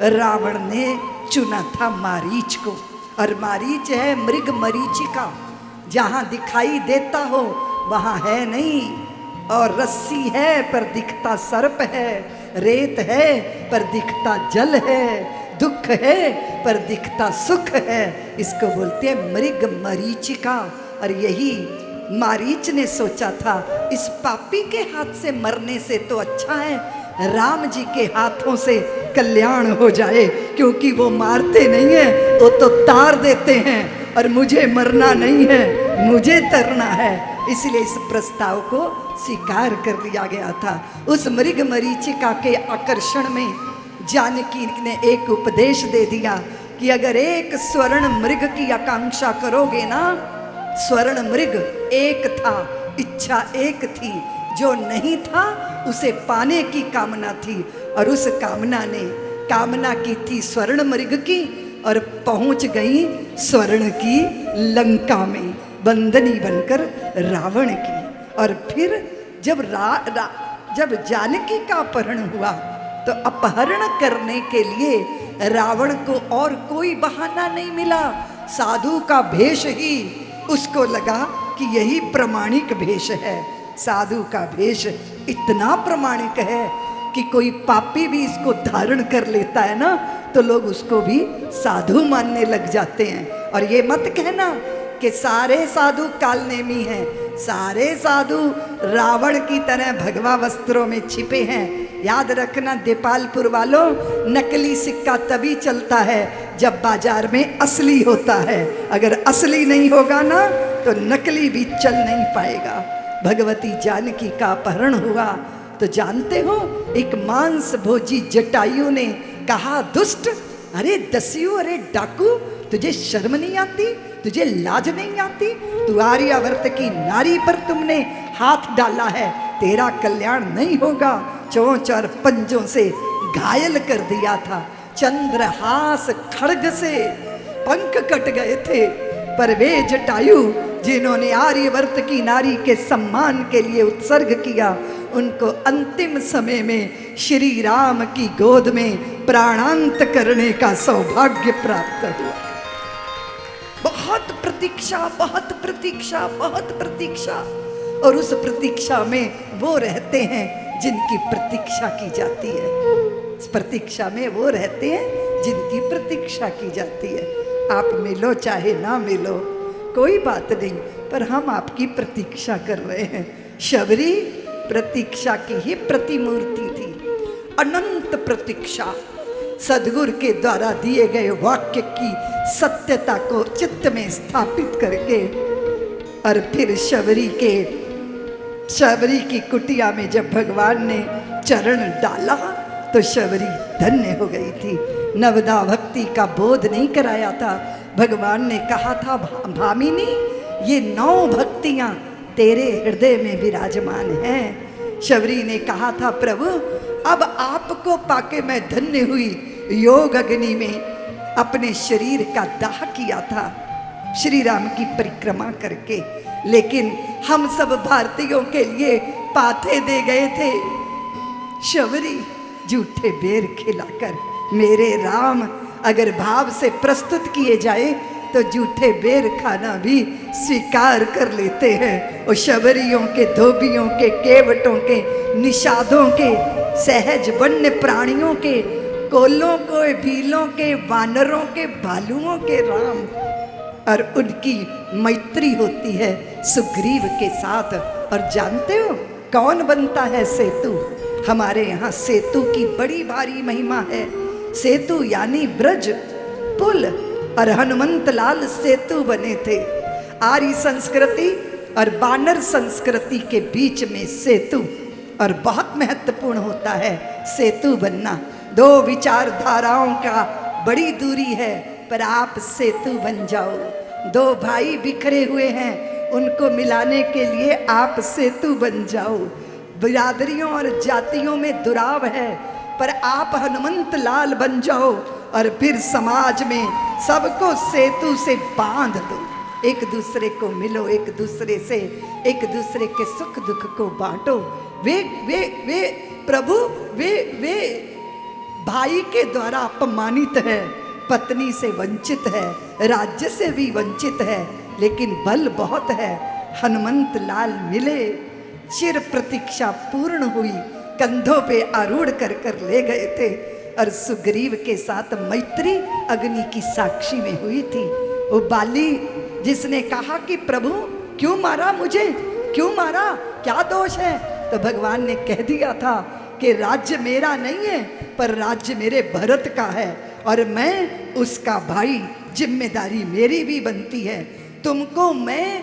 रावण ने चुना था मारीच को। और मारीच है मृग मरीचिका, जहां दिखाई देता हो वहां है नहीं। और रस्सी है पर दिखता सर्प है, रेत है पर दिखता जल है, दुख है पर दिखता सुख है। इसको बोलते हैं मृग मरीचिका। और यही मारीच ने सोचा था, इस पापी के हाथ से मरने से तो अच्छा है राम जी के हाथों से कल्याण हो जाए, क्योंकि वो मारते नहीं है, वो तो तार देते हैं। और मुझे मरना नहीं है, मुझे तरना है। इसलिए इस प्रस्ताव को स्वीकार कर लिया गया था। उस मृग मरीचिका के आकर्षण में जानकी ने एक उपदेश दे दिया कि अगर एक स्वर्ण मृग की आकांक्षा करोगे ना, स्वर्ण मृग एक था, इच्छा एक थी, जो नहीं था उसे पाने की कामना थी। और उस कामना की थी स्वर्ण मृग की, और पहुंच गई स्वर्ण की लंका में बंदनी बनकर रावण की। और फिर जब जानकी का अपहरण हुआ तो अपहरण करने के लिए रावण को और कोई बहाना नहीं मिला। साधु का भेष ही उसको लगा कि यही प्रमाणिक भेष है। साधु का भेष इतना प्रमाणिक है कि कोई पापी भी इसको धारण कर लेता है ना, तो लोग उसको भी साधु मानने लग जाते हैं। और ये मत कहना कि सारे साधु कालनेमी हैं, सारे साधु रावण की तरह भगवा वस्त्रों में छिपे हैं। याद रखना देपालपुर वालों, नकली सिक्का तभी चलता है जब बाजार में असली होता है। अगर असली नहीं होगा ना तो नकली भी चल नहीं पाएगा। भगवती जानकी का अपहरण हुआ तो जानते हो, एक मांस भोजी जटायु ने कहा, दुष्ट, अरे दस्यु, अरे डाकू, तुझे शर्म नहीं आती, तुझे लाज नहीं आती? तू आर्यावर्त की नारी पर तुमने हाथ डाला है, तेरा कल्याण नहीं होगा। चोंच और पंजों से घायल कर दिया था, चंद्रहास खड्ग से पंख कट गए थे। पर वे जटायु जिन्होंने आर्यवर्त की नारी के सम्मान के लिए उत्सर्ग किया, उनको अंतिम समय में श्री राम की गोद में प्राणांत करने का सौभाग्य प्राप्त हुआ। बहुत प्रतीक्षा, बहुत प्रतीक्षा, बहुत प्रतीक्षा। और उस प्रतीक्षा में वो रहते हैं जिनकी प्रतीक्षा की जाती है। इस प्रतीक्षा में वो रहते हैं जिनकी प्रतीक्षा की जाती है। आप मिलो चाहे ना मिलो कोई बात नहीं, पर हम आपकी प्रतीक्षा कर रहे हैं। शबरी प्रतीक्षा की ही प्रतिमूर्ति थी, अनंत प्रतीक्षा। सदगुरु के द्वारा दिए गए वाक्य की सत्यता को चित्त में स्थापित करके, और फिर शबरी की कुटिया में जब भगवान ने चरण डाला तो शबरी धन्य हो गई थी। नवदा भक्ति का बोध नहीं कराया था। भगवान ने कहा था, भामिनी, ये 9 भक्तियां तेरे हृदय में विराजमान हैं। शबरी ने कहा था, प्रभु, अब आपको पाके मैं धन्य हुई। योग अग्नि में अपने शरीर का दाह किया था श्री राम की परिक्रमा करके, लेकिन हम सब भारतीयों के लिए पाथे दे गए थे। शबरी झूठे बेर खिलाकर, मेरे राम अगर भाव से प्रस्तुत किए जाए तो झूठे बेर खाना भी स्वीकार कर लेते हैं। और शबरियों के, धोबियों के, केवटों के, निषादों के, सहज वन्य प्राणियों के, कोलों के, भीलों के, वानरों के, भालुओं के राम, और उनकी मैत्री होती है सुग्रीव के साथ। और जानते हो कौन बनता है सेतु? हमारे यहाँ सेतु की बड़ी भारी महिमा है। सेतु यानी ब्रज, पुल, और हनुमंत लाल सेतु बने थे। आर्य संस्कृति और बानर संस्कृति के बीच में सेतु, और बहुत महत्वपूर्ण होता है सेतु बनना। 2 विचारधाराओं का बड़ी दूरी है, पर आप सेतु बन जाओ। 2 भाई बिखरे हुए हैं, उनको मिलाने के लिए आप सेतु बन जाओ। बिरादरियों और जातियों में दुराव है, पर आप हनुमंत लाल बन जाओ, और फिर समाज में सबको सेतु से बांध दो। एक दूसरे को मिलो, एक दूसरे से, एक दूसरे के सुख दुख को बांटो। वे प्रभु वे भाई के द्वारा अपमानित है, पत्नी से वंचित है, राज्य से भी वंचित है, लेकिन बल बहुत है। हनुमंत लाल मिले, चिर प्रतीक्षा पूर्ण हुई, कंधों पे आरूढ़ कर कर ले गए थे और सुग्रीव के साथ मैत्री अग्नि की साक्षी में हुई थी। वो बाली जिसने कहा कि प्रभु क्यों मारा मुझे, क्यों मारा, क्या दोष है, तो भगवान ने कह दिया था कि राज्य मेरा नहीं है पर राज्य मेरे भरत का है और मैं उसका भाई, जिम्मेदारी मेरी भी बनती है। तुमको मैं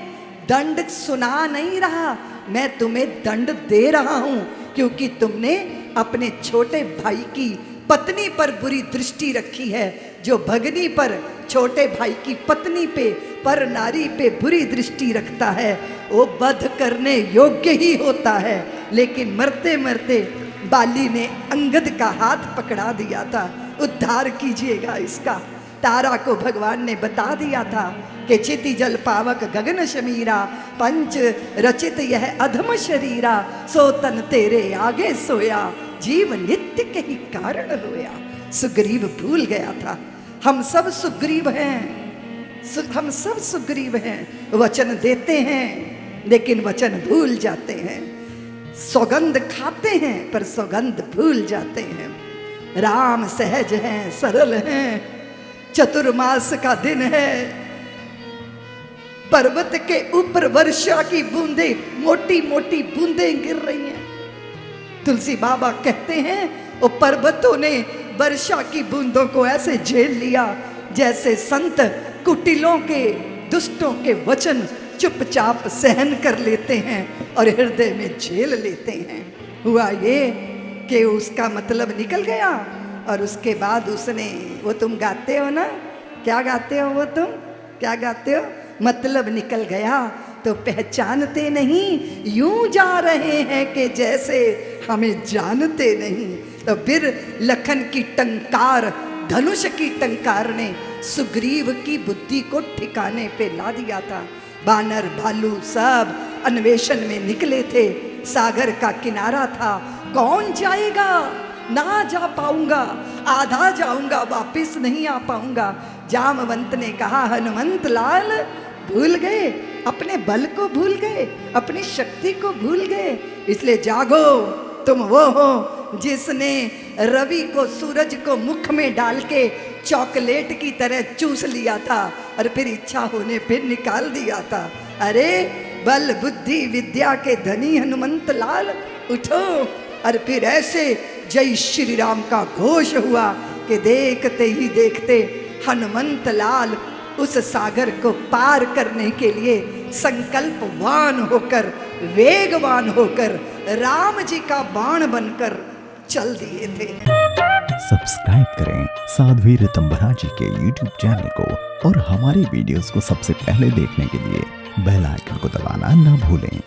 दंड सुना नहीं रहा, मैं तुम्हें दंड दे रहा हूं क्योंकि तुमने अपने छोटे भाई की पत्नी पर बुरी दृष्टि रखी है। जो भगनी पर, छोटे भाई की पत्नी पे, पर नारी पे बुरी दृष्टि रखता है वो वध करने योग्य ही होता है। लेकिन मरते मरते बाली ने अंगद का हाथ पकड़ा दिया था, उद्धार कीजिएगा इसका। तारा को भगवान ने बता दिया था कि चिति जल पावक गगन शमीरा, पंच रचित यह अधम शरीरा, सो तन तेरे आगे सोया, जीव नित्य के ही कारण रोया। सुग्रीव भूल गया था। हम सब सुग्रीव हैं, हम सब सुग्रीव हैं, वचन देते हैं लेकिन वचन भूल जाते हैं, सौगंध खाते हैं पर सौगंध भूल जाते हैं। राम सहज हैं, सरल हैं, चतुर्मास का दिन है, पर्वत के ऊपर वर्षा की बूंदें, मोटी मोटी बूंदें गिर रही हैं। तुलसी बाबा कहते हैं वो पर्वतों ने वर्षा की बूंदों को ऐसे झेल लिया जैसे संत कुटिलों के, दुष्टों के वचन चुपचाप सहन कर लेते हैं और हृदय में झेल लेते हैं। हुआ ये कि उसका मतलब निकल गया और उसके बाद उसने, वो तुम गाते हो ना, क्या गाते हो वो तुम, क्या गाते हो, मतलब निकल गया तो पहचानते नहीं, यूं जा रहे हैं कि जैसे हमें जानते नहीं। तो फिर लखन की टंकार, धनुष की टंकार ने सुग्रीव की बुद्धि को ठिकाने पे ला दिया था। बानर भालू सब अन्वेषण में निकले थे, सागर का किनारा था, कौन जाएगा, ना जा पाऊंगा, आधा जाऊंगा वापिस नहीं आ पाऊंगा। जामवंत ने कहा हनुमंत लाल भूल गए, अपने बल को भूल गए, अपनी शक्ति को भूल गए, इसलिए जागो, तुम वो हो जिसने रवि को, सूरज को मुख में डाल के चॉकलेट की तरह चूस लिया था और फिर इच्छा होने पे निकाल दिया था। अरे बल बुद्धि विद्या के धनी हनुमंत लाल उठो। और फिर ऐसे जय श्री राम का घोष हुआ कि देखते ही देखते हनुमंत लाल उस सागर को पार करने के लिए संकल्पवान होकर, वेगवान होकर राम जी का बाण बनकर चल दिए थे। सब्सक्राइब करें साध्वी ऋतंभरा जी के YouTube चैनल को और हमारी वीडियोस को सबसे पहले देखने के लिए बेल आइकन को दबाना ना भूलें।